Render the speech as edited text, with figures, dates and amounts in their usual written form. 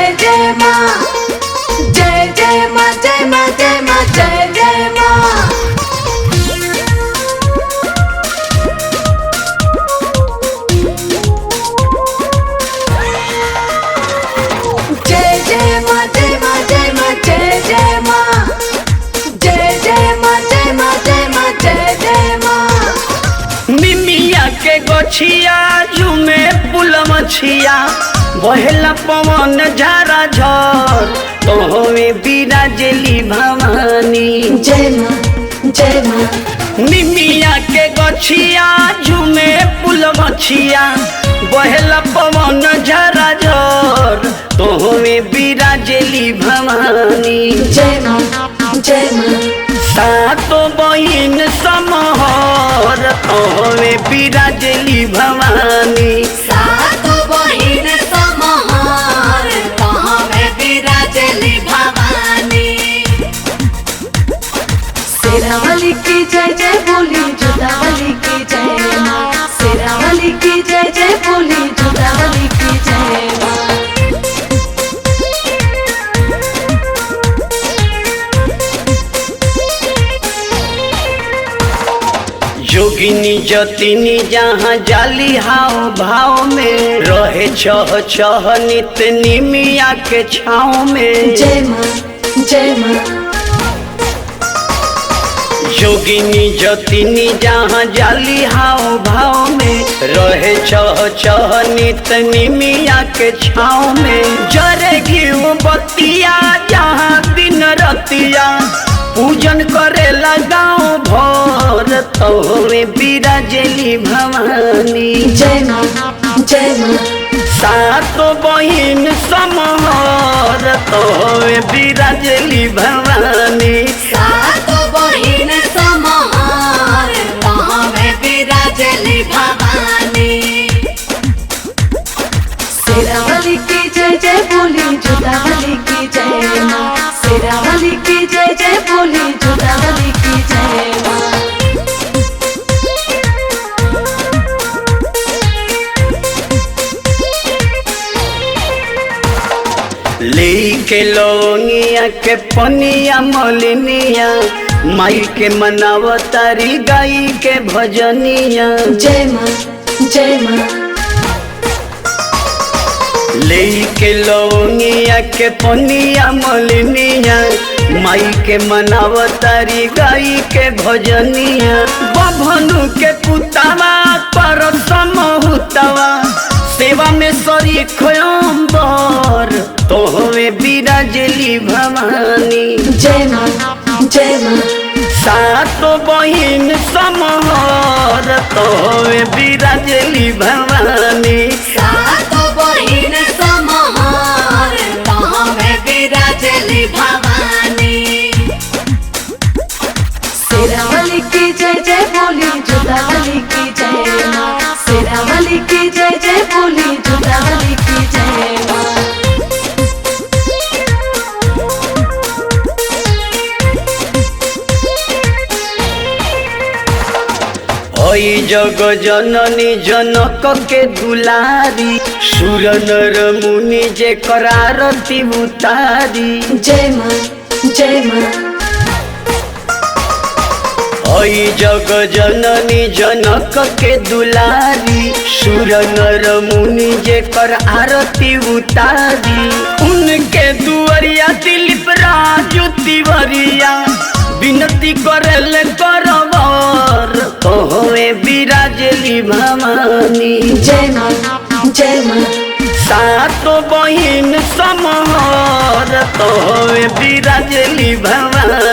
जय जय माँ, जय जय माँ, जय माँ, जय माँ, जय जय माँ। जय जय माँ, जय माँ, जय माँ, जय जय माँ, जय जय माँ, जय माँ, जय माँ, जय जय माँ। निमिया के गोछिया झूमे पुल मछिया बहेला पवन झारा झर तोहमे बिराजली भवानी। जय माँ, जय माँ। निमिया के गोछिया झूमे पुल मछिया बहेला पवन झारा झर तोहमे बिराजली भवानी। जय माँ, जय माँ। सातो बहिन समहर तोहमे बिराजली भवानी। सातो बहिन समहर तोहमे बिराजली भवानी। शेरावाली की जय जय बोली जोतावाली की जय माँ। शेरावाली की जय जय बोली जोतावाली की जय माँ। जोगिनी जतिनी जहाँ जाली हाव भाव में रहे छह छह नित निमिया के छाँव में। जय माँ, जय माँ। जोगिनी जतिनी जहाँ जाली हाव भाव में रहे छह छह नित निमिया के छाँव में। जरे घिउ बतिया जहाँ दिन रतिया पूजन करे गाँव भर तोहमे बिराजली भवानी। जय माँ, जय माँ। सातो बहिन समहर तोहमे बिराजली भवानी। सातो बहिन समहर तोहमे बिराजली भवानी। शेरावाली की जय जय बोली जोतावाली की जय माँ। शेरावाली की जय जय बोली जोतावाली की जय माँ। लेके लौंगिया के पनिया मलिनिया माई के मनावतारी गाई के भजनिया। जय माँ, जय माँ। लेके लौंगिया के पनिया मलिनिया माई के मनावतारी गाई के भजनिया। बभनु के पुतावा पर समहुतवा सेवा में शरीक अंबर तोहमे बिराजली भवानी। जय माँ, जय माँ। सातो बहिन समहर तोहमे बिराजली भवानी। सातो बहिन समहर तोहमे बिराजली भवानी। शेरावाली की जय जय बोली जोतावाली की जय माँ। शेरावाली की जय जय बोली जोतावाली की जय माँ। ओई जग जननी जनक के दुलारी सुर नर मुनि जे करारती उतारी। जय माँ, जय माँ। ओई जग जननी जनक के दुलारी सुर नर मुनि जे कर आरती उतारी। उनके दुआरिया दिलीप राजू तिवरिया विनती करल करवर तोहमे बिराजली भवानी। जय माँ, जय माँ। सातो बहिन समहर तोहमे बिराजली भवानी।